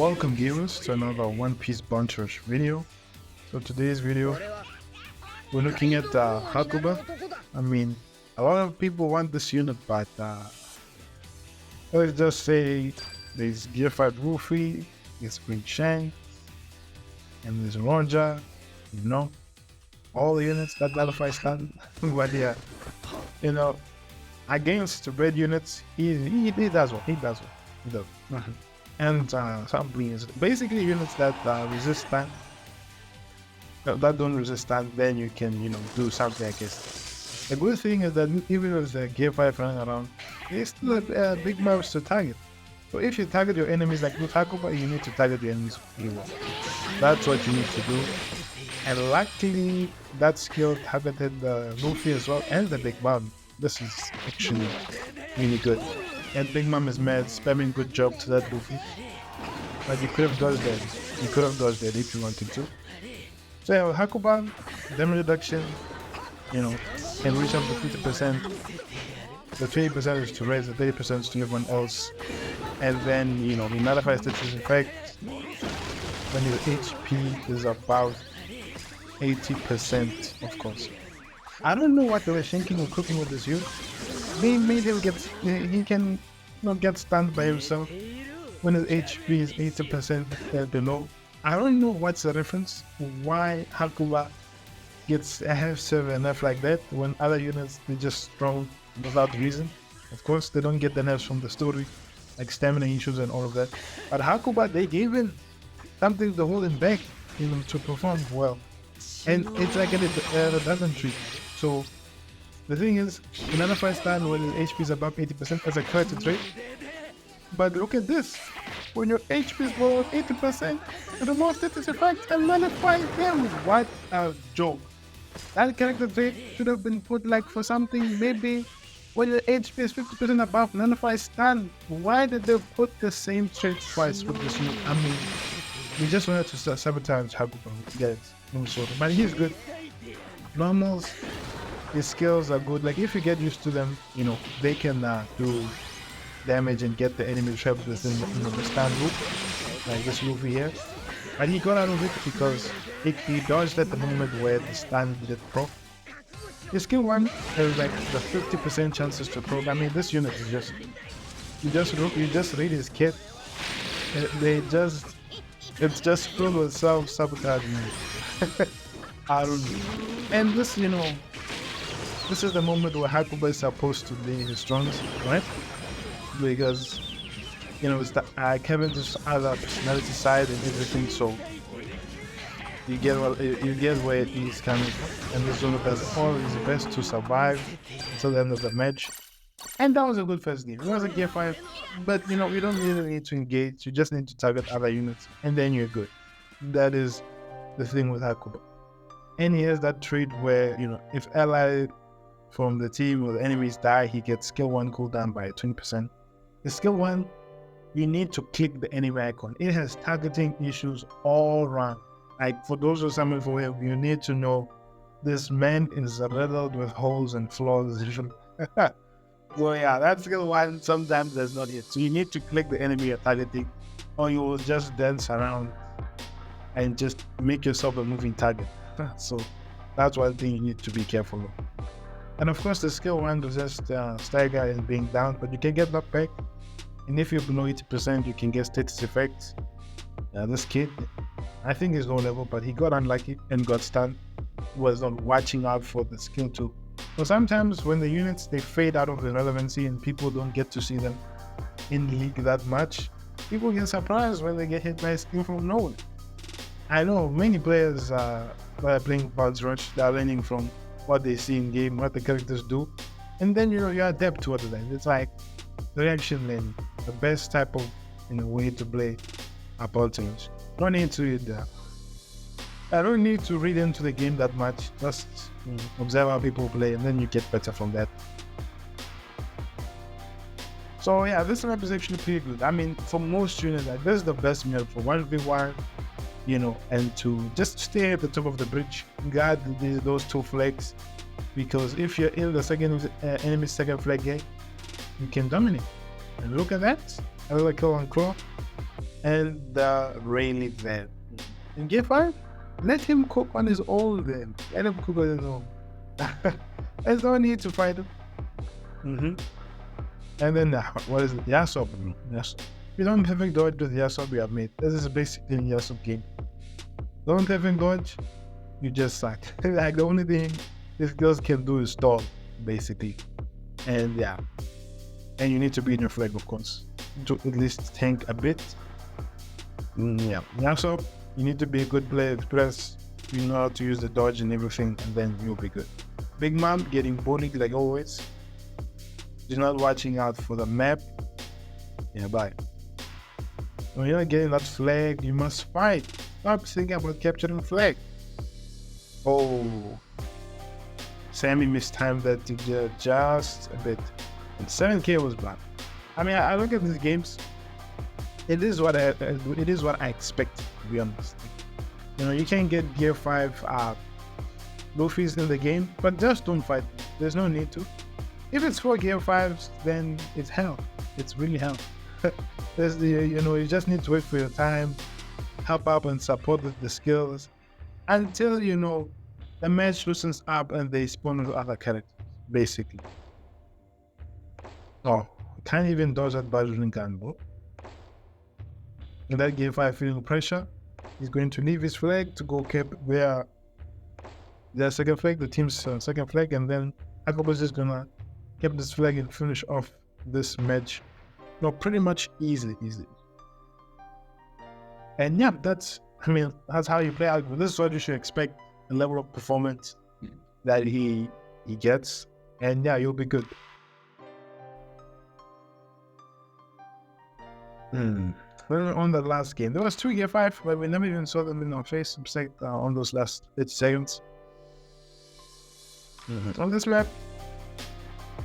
Welcome viewers to another One Piece Bunch Rush video. So today's video, we're looking at Hakuba. I mean, a lot of people want this unit, but let's just say there's Gear 5 Luffy, there's Green Shank, and there's Roger, you know, all the units that nullify stand. But yeah, you know, against the red units, he does well, he does. And some beings, basically units that resist stand, that don't resist stand, then you can, do something against. The good thing is that even with the Gear 5 running around, there's still big mobs to target. So if you target your enemies like with Hakuba, you need to target your enemies really well. That's what you need to do. And luckily, that skill targeted Luffy as well, and the Big Mom. This is actually really good. And Big Mom is mad, spamming good job to that Luffy. But you could have dodged that. You could have dodged that if you wanted to. So yeah, Hakuba, damage reduction, can reach up to 50%. The 20% is to raise, the 30% is to everyone else. And then, he nullifies status effect when your HP is about 80%, of course. I don't know what they were thinking of cooking with this unit. Maybe he can not get stunned by himself when his HP is 80% below. I don't know what's the reference, why Hakuba gets a half serve and F like that when other units, they just strong without reason. Of course, they don't get the nerfs from the story, like stamina issues and all of that. But Hakuba, they gave him something to hold him back, to perform well. And it's like a redundancy. So the thing is, you nullify stand when your HP is above 80% as a character trait. But look at this. When your HP is below 80%, remove status effect and nullify them. What a joke. That character trait should have been put like for something maybe when your HP is 50% above, nullify stand. Why did they put the same trait twice with this unit? I mean, we just wanted to sabotage Hakuba, guys. But he's good. Normals, his skills are good. Like if you get used to them, they can do damage and get the enemy trapped within the stand loop, like this Luffy here. But he got out of it because he dodged at the moment where the stand did proc. His skill 1 has like the 50% chances to proc. I mean, this unit is just, you just read his kit. It's just filled with self-sabotage. I don't know. And this, this is the moment where Hakuba is supposed to be his strongest, right? Because, it's the Kevin's other personality side and everything, so you get where he's coming from. And this unit does all his best to survive until the end of the match. And that was a good first game. It was a Gear 5, but you don't really need to engage, you just need to target other units, and then you're good. That is the thing with Hakuba. And he has that trait where, if ally from the team or the enemies die, he gets skill 1 cooldown by 20%. The skill 1, you need to click the enemy icon. It has targeting issues all around. Like for those of someone for whom you need to know this man is riddled with holes and flaws. Well, yeah, that skill 1 sometimes does not hit. So you need to click the enemy you're targeting, or you will just dance around and just make yourself a moving target. So that's one thing you need to be careful of. And of course, the skill 1 resists stagger and being down, but you can get knocked back. And if you're below 80%, you can get status effects. This kid, I think he's low level, but he got unlucky and got stunned. He was not watching out for the skill 2. So sometimes when the units, they fade out of the relevancy and people don't get to see them in the league that much, people get surprised when they get hit by a skill from nowhere. I know many players that are playing Bunch Rush, they're learning from what they see in game, what the characters do, and then you adapt to it. It's like reaction learning, the best type of way to play Bunch Rush. Don't need to I don't need to read into the game that much. Just observe how people play, and then you get better from that. So yeah, this map is actually pretty good. I mean, for most units, this is the best map for 1v1. And to just stay at the top of the bridge, guard those 2 flags, because if you're in the second enemy's second flag game, you can dominate. And look at that, another kill on Claw. and they're really there. In Gear 5, let him cook on his own then. Let him cook on his own. There's no need to fight him. And then, what is it? Yasop. Yasop. We don't having dodge with Yasop we have made. This is basically a Yasop game. Don't having dodge, you just suck. Like, the only thing these girls can do is stall, basically. And yeah. And you need to be in your flag, of course, to at least tank a bit. Yeah. Yasop, you need to be a good player, plus you know how to use the dodge and everything, and then you'll be good. Big Mom getting bullied like always. You're not watching out for the map. Yeah, bye. When you're not getting that flag, you must fight. Stop thinking about capturing flag. Oh, Sammy mistimed that just a bit. And 7K was bad. I mean, I look at these games. It is what I expect, to be honest. You know, you can get Gear 5 Luffy's in the game, but just don't fight. There's no need to. If it's 4 Gear 5s, then it's hell. It's really hell. You just need to wait for your time, help up and support the skills until, the match loosens up and they spawn with other characters, basically. Oh, can't even dodge that Bajurin gun. In that Gear 5 feeling pressure, he's going to leave his flag to go cap where their second flag, the team's second flag, and then Hakuba's just gonna keep this flag and finish off this match. Pretty much easily. And yeah, that's how you play Hakuba. This is what you should expect, the level of performance that he gets, and yeah, you'll be good. On the last game, there was 2 Gear 5, but we never even saw them in our face, except on those last 8 seconds. On this map,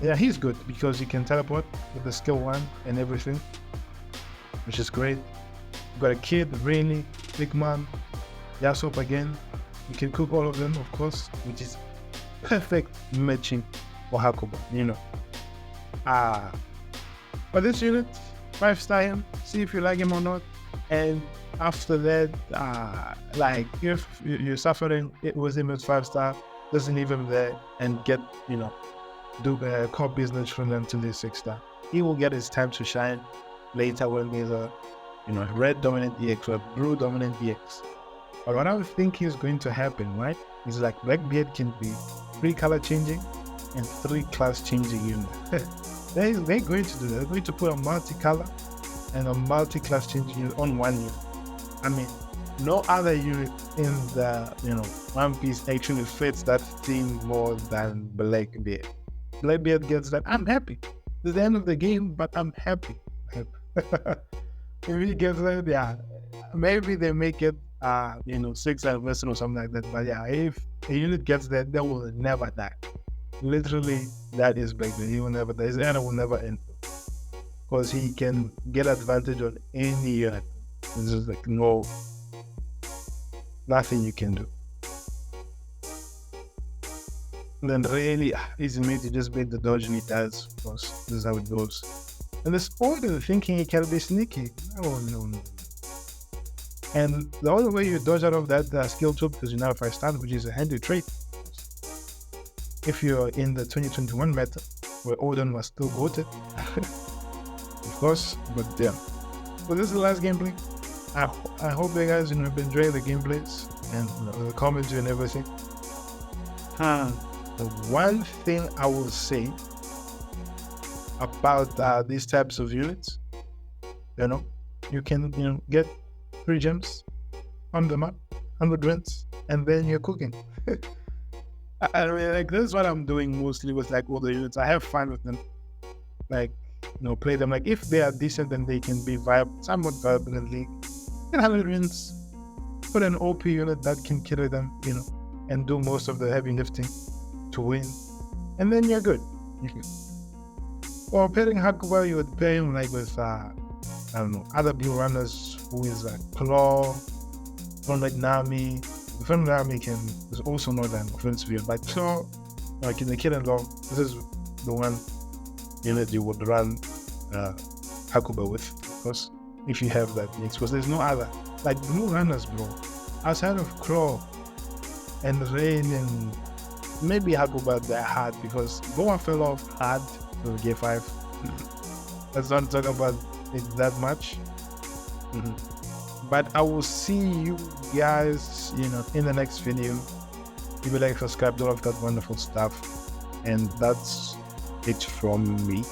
yeah, he's good because he can teleport with the skill 1 and everything, which is great. You've got a Kid, Rainy, Big Mom, Yasop again. You can cook all of them, of course, which is perfect matching for Hakuba, But this unit, 5-star him, see if you like him or not. And after that, if you're suffering it with him as 5-star, doesn't leave him there and get, do the core business from them till he's 6-star. He will get his time to shine later when there's a, red dominant EX or blue dominant EX. But what I think is going to happen, right, is like Blackbeard can be 3 color changing and 3 class changing units. They're going to do that. They're going to put a multicolor and a multi-class changing unit on one unit. I mean, no other unit in the One Piece actually fits that theme more than Blackbeard. Blackbeard gets that. I'm happy. It's the end of the game, but I'm happy. If he gets that, yeah, maybe they make it 6 version or something like that. But yeah, if a unit gets that, they will never die. Literally, that is Blackbeard. He will never die. His era will never end. Because he can get advantage on any unit. There's just like nothing you can do. And then really, easy mate to just beat the dodge and he does. Of course, this is how it goes. And this order thinking he can be sneaky. No. And the only way you dodge out of that skill too, because you now 5-star, which is a handy trait. If you're in the 2021 meta, where Odin was still goated, of course, but yeah. So this is the last gameplay. I hope you guys have been enjoying the gameplays and the commentary and everything. The one thing I will say about these types of units, you can get 3 gems on the map, 100 wins, and then you're cooking. I mean, this is what I'm doing mostly with all the units. I have fun with them. Play them. If they are decent, then they can be somewhat viable in league. Get 100 wins, put an OP unit that can carry them, and do most of the heavy lifting to win, and then you're good. Or pairing Hakuba, you would pair him with other blue runners who is Claw, or Nami. The friend Nami is also not an offensive unit, but Claw, in the Kid and Long, this is the one unit you would run Hakuba with, of course. if you have that mix, because there's no other. Like blue runners, bro. Outside of Crow and Rain and maybe Hakuba, they're hard because Goa fell off hard to Gear 5. Let's not talk about it that much. But I will see you guys, in the next video. If you like, subscribe, do all of that wonderful stuff. And that's it from me.